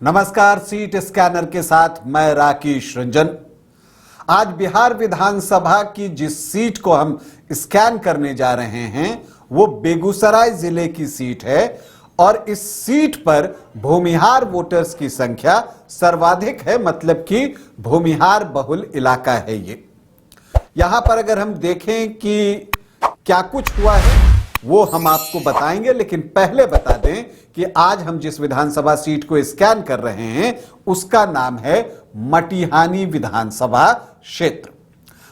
नमस्कार, seat scanner के साथ मैं राकेश रंजन। आज बिहार विधानसभा की जिस सीट को हम स्कैन करने जा रहे हैं वो बेगूसराय जिले की सीट है और इस सीट पर भूमिहार वोटर्स की संख्या सर्वाधिक है, मतलब कि भूमिहार बहुल इलाका है ये। यहां पर अगर हम देखें कि क्या कुछ हुआ है वो हम आपको बताएंगे, लेकिन पहले बता दें कि आज हम जिस विधानसभा सीट को स्कैन कर रहे हैं उसका नाम है मटिहानी विधानसभा क्षेत्र।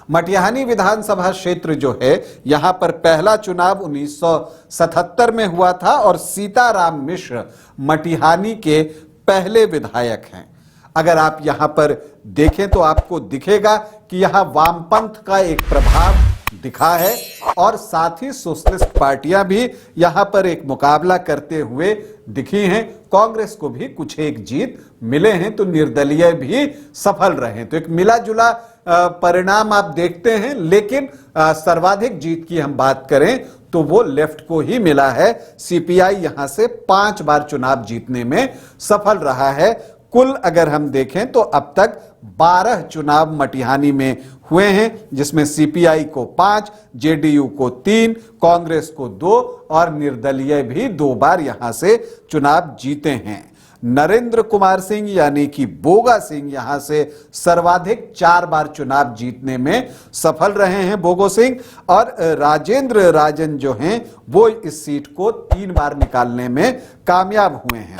मटिहानी विधानसभा क्षेत्र जो है, यहां पर पहला चुनाव 1977 में हुआ था और सीताराम मिश्र मटिहानी के पहले विधायक हैं। अगर आप यहां पर देखें तो आपको दिखेगा कि यहां वामपंथ का एक प्रभाव दिखा है और साथ ही सोशलिस्ट पार्टियां भी यहां पर एक मुकाबला करते हुए दिखी हैं। कांग्रेस को भी कुछ एक जीत मिले हैं तो निर्दलीय भी सफल रहे, तो एक मिला जुला परिणाम आप देखते हैं। लेकिन सर्वाधिक जीत की हम बात करें तो वो लेफ्ट को ही मिला है। सीपीआई यहां से 5 बार चुनाव जीतने में सफल रहा है। कुल अगर हम देखें तो अब तक 12 चुनाव मटिहानी में हुए हैं, जिसमें सीपीआई को 5, जेडीयू को 3, कांग्रेस को 2 और निर्दलीय भी 2 बार यहां से चुनाव जीते हैं। नरेंद्र कुमार सिंह यानी कि बोगा सिंह यहां से सर्वाधिक 4 बार चुनाव जीतने में सफल रहे हैं बोगो सिंह, और राजेंद्र राजन जो हैं वो इस सीट को 3 बार निकालने में कामयाब हुए हैं।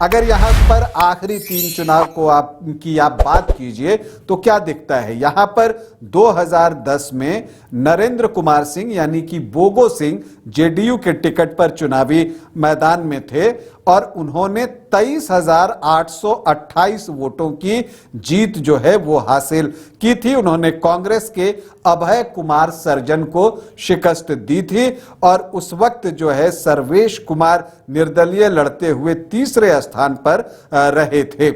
अगर यहां पर आखिरी 3 चुनाव को आप बात कीजिए तो क्या दिखता है। यहां पर 2010 में नरेंद्र कुमार सिंह यानी कि बोगो सिंह जेडीयू के टिकट पर चुनावी मैदान में थे और उन्होंने 23,828 वोटों की जीत जो है वो हासिल की थी। उन्होंने कांग्रेस के अभय कुमार सर्जन को शिकस्त दी थी और उस वक्त जो है सर्वेश कुमार निर्दलीय लड़ते हुए तीसरे स्थान पर रहे थे।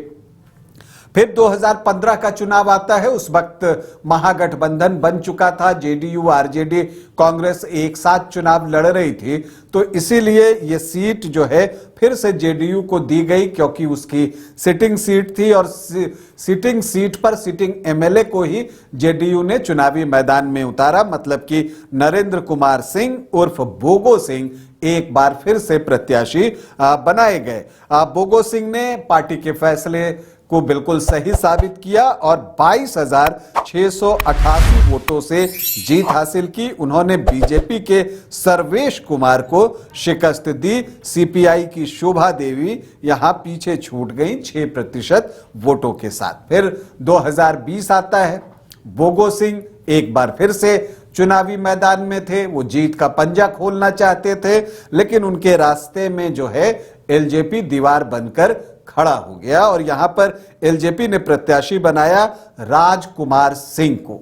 फिर 2015 का चुनाव आता है, उस वक्त महागठबंधन बन चुका था, जेडीयू आरजेडी कांग्रेस एक साथ चुनाव लड़ रही थी, तो इसीलिए ये सीट जो है फिर से जेडीयू को दी गई क्योंकि उसकी सिटिंग सीट थी और सिटिंग सीट पर सिटिंग एमएलए को ही जेडीयू ने चुनावी मैदान में उतारा, मतलब कि नरेंद्र कुमार सिंह उर्फ बोगो सिंह एक बार फिर से प्रत्याशी बनाए गए। बोगो सिंह ने पार्टी के फैसले को बिल्कुल सही साबित किया और 22,688 वोटों से जीत हासिल की। उन्होंने बीजेपी के सर्वेश कुमार को शिकस्त दी। सीपीआई की शोभा देवी यहां पीछे छूट गई 6% वोटों के साथ। फिर 2020 आता है, बोगो सिंह एक बार फिर से चुनावी मैदान में थे। वो जीत का पंजा खोलना चाहते थे, लेकिन उनके रास्ते में जो है एलजेपी दीवार बनकर खड़ा हो गया और यहां पर एलजेपी ने प्रत्याशी बनाया राजकुमार सिंह को।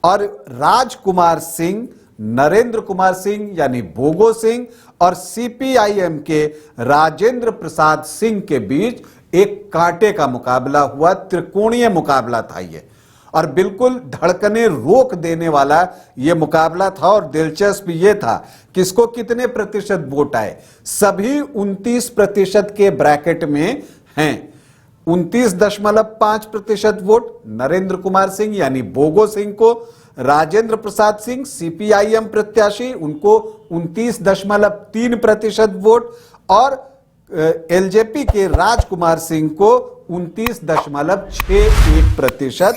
और राजकुमार सिंह नरेंद्र कुमार सिंह यानी बोगो सिंह और सीपीआईएम के राजेंद्र प्रसाद सिंह के बीच एक कांटे का मुकाबला हुआ, त्रिकोणीय मुकाबला था ये, और बिल्कुल धड़कने रोक देने वाला यह मुकाबला था। और दिलचस्प यह था किसको कितने प्रतिशत वोट आए, सभी 29% के ब्रैकेट में हैं। 29.5% वोट नरेंद्र कुमार सिंह यानी बोगो सिंह को, राजेंद्र प्रसाद सिंह सीपीआईएम प्रत्याशी उनको 29.3% वोट और एलजेपी के राजकुमार सिंह को 29.61%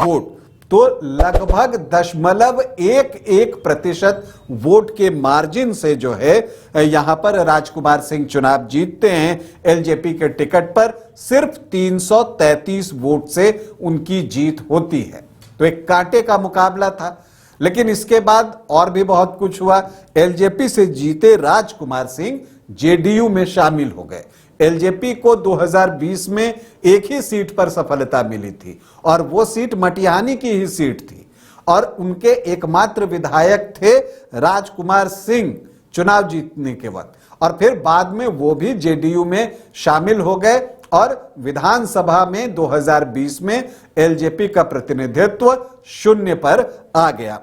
वोट। तो लगभग 0.11% वोट के मार्जिन से जो है यहां पर राजकुमार सिंह चुनाव जीतते हैं। एलजेपी के टिकट पर सिर्फ 333 वोट से उनकी जीत होती है। तो एक कांटे का मुकाबला था, लेकिन इसके बाद और भी बहुत कुछ हुआ। एलजेपी से जीते राजकुमार सिंह जेडीयू में शामिल हो गए। एलजेपी को 2020 में एक ही सीट पर सफलता मिली थी और वो सीट मटिहानी की ही सीट थी और उनके एकमात्र विधायक थे राजकुमार सिंह चुनाव जीतने के वक्त, और फिर बाद में वो भी जेडीयू में शामिल हो गए और विधानसभा में 2020 में एलजेपी का प्रतिनिधित्व 0 पर आ गया।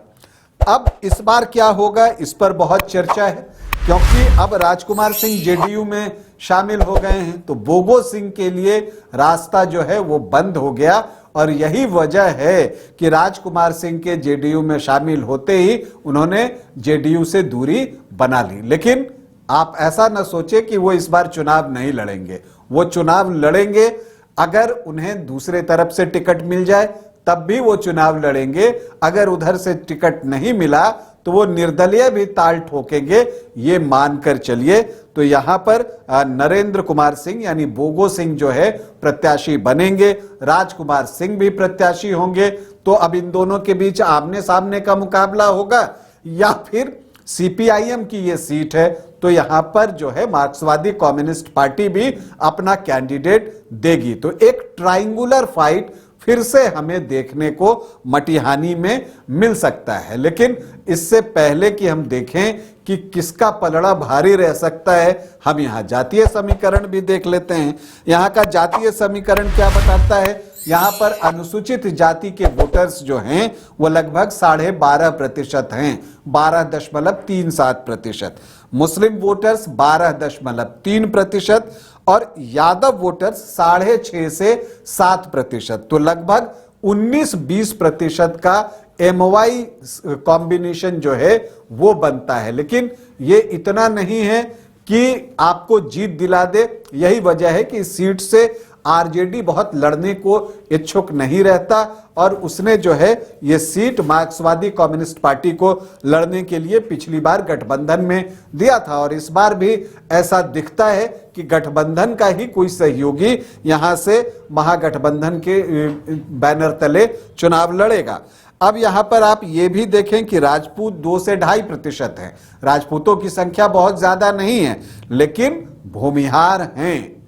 अब इस बार क्या होगा इस पर बहुत चर्चा है, क्योंकि अब राजकुमार सिंह जेडीयू में शामिल हो गए हैं, तो बोगो सिंह के लिए रास्ता जो है वो बंद हो गया। और यही वजह है कि राजकुमार सिंह के जेडीयू में शामिल होते ही उन्होंने जेडीयू से दूरी बना ली। लेकिन आप ऐसा न सोचे कि वो इस बार चुनाव नहीं लड़ेंगे, वो चुनाव लड़ेंगे। अगर उन्हें दूसरे तरफ से टिकट मिल जाए तब भी वो चुनाव लड़ेंगे। अगर उधर से टिकट नहीं मिला तो वो निर्दलीय भी ताल ठोकेंगे, ये मानकर चलिए। तो यहां पर नरेंद्र कुमार सिंह यानी बोगो सिंह जो है प्रत्याशी बनेंगे, राजकुमार सिंह भी प्रत्याशी होंगे। तो अब इन दोनों के बीच आमने सामने का मुकाबला होगा या फिर सीपीआईएम की ये सीट है तो यहां पर जो है मार्क्सवादी कम्युनिस्ट पार्टी भी अपना कैंडिडेट देगी। तो एक ट्रायंगुलर फाइट फिर से हमें देखने को मटिहानी में मिल सकता है। लेकिन इससे पहले कि हम देखें कि किसका पलड़ा भारी रह सकता है, हम यहाँ जातीय समीकरण भी देख लेते हैं। यहाँ का जातीय समीकरण क्या बताता है? यहाँ पर अनुसूचित जाति के वोटर्स जो हैं वो लगभग 12.5% हैं, 12.37%। मुस्लिम वोटर्स 12.3% और यादव वोटर्स 6.5 से 7%। तो लगभग 19-20% का MY कॉम्बिनेशन जो है वो बनता है। लेकिन ये इतना नहीं है कि आपको जीत दिला दे। यही वजह है कि इस सीट से आरजेडी बहुत लड़ने को इच्छुक नहीं रहता और उसने जो है ये सीट मार्क्सवादी कम्युनिस्ट पार्टी को लड़ने के लिए पिछली बार गठबंधन में दिया था। और इस बार भी ऐसा दिखता है कि गठबंधन का ही कोई सहयोगी यहां से महागठबंधन के बैनर तले चुनाव लड़ेगा। अब यहां पर आप ये भी देखें कि राजपूत 2 से 2.5% हैं। राजपूतों की संख्या बहुत ज्यादा नहीं है लेकिन भूमिहार हैं।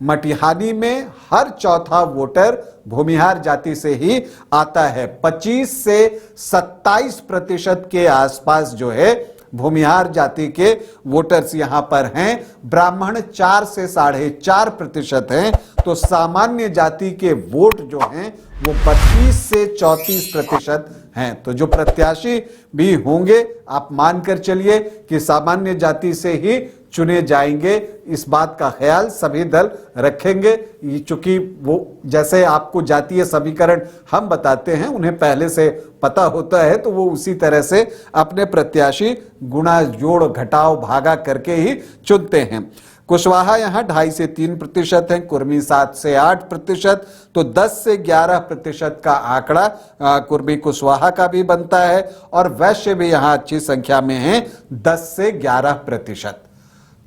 मटिहानी में हर चौथा वोटर भूमिहार जाति से ही आता है। 25 से 27% के आसपास जो है भूमिहार जाति के वोटर्स यहां पर हैं। ब्राह्मण 4 से 4.5% हैं। तो सामान्य जाति के वोट जो हैं वो 25 से 34% हैं। तो जो प्रत्याशी भी होंगे आप मानकर चलिए कि सामान्य जाति से ही चुने जाएंगे। इस बात का ख्याल सभी दल रखेंगे। चूंकि वो जैसे आपको जातीय समीकरण हम बताते हैं उन्हें पहले से पता होता है तो वो उसी तरह से अपने प्रत्याशी गुणा जोड़ घटाव भागा करके ही चुनते हैं। कुशवाहा यहाँ 2.5 से 3% है, कुर्मी 7 से 8%। तो 10 से 11% का आंकड़ा कुर्मी कुशवाहा का भी बनता है और वैश्य भी यहाँ अच्छी संख्या में है 10 से 11%।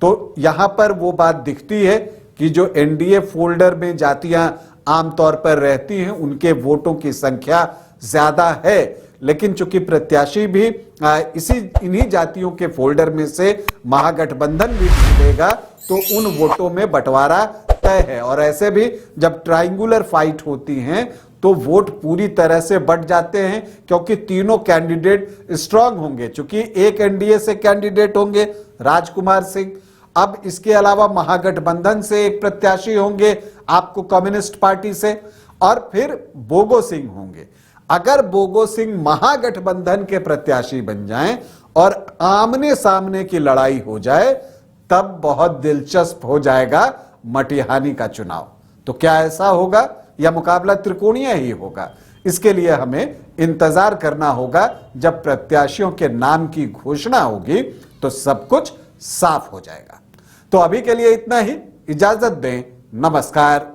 तो यहां पर वो बात दिखती है कि जो एनडीए फोल्डर में जातियां आमतौर पर रहती हैं उनके वोटों की संख्या ज्यादा है। लेकिन चूंकि प्रत्याशी भी इन्हीं जातियों के फोल्डर में से महागठबंधन भी ढूंढेगा तो उन वोटों में बंटवारा तय है। और ऐसे भी जब ट्रायंगुलर फाइट होती हैं तो वोट पूरी तरह से बट जाते हैं क्योंकि तीनों कैंडिडेट स्ट्रांग होंगे। चूंकि एक एनडीए से कैंडिडेट होंगे राजकुमार सिंह, अब इसके अलावा महागठबंधन से एक प्रत्याशी होंगे आपको कम्युनिस्ट पार्टी से, और फिर बोगो सिंह होंगे। अगर बोगो सिंह महागठबंधन के प्रत्याशी बन जाएं और आमने सामने की लड़ाई हो जाए तब बहुत दिलचस्प हो जाएगा मटिहानी का चुनाव। तो क्या ऐसा होगा या मुकाबला त्रिकोणीय ही होगा? इसके लिए हमें इंतजार करना होगा। जब प्रत्याशियों के नाम की घोषणा होगी तो सब कुछ साफ हो जाएगा। तो अभी के लिए इतना ही, इजाजत दें, नमस्कार।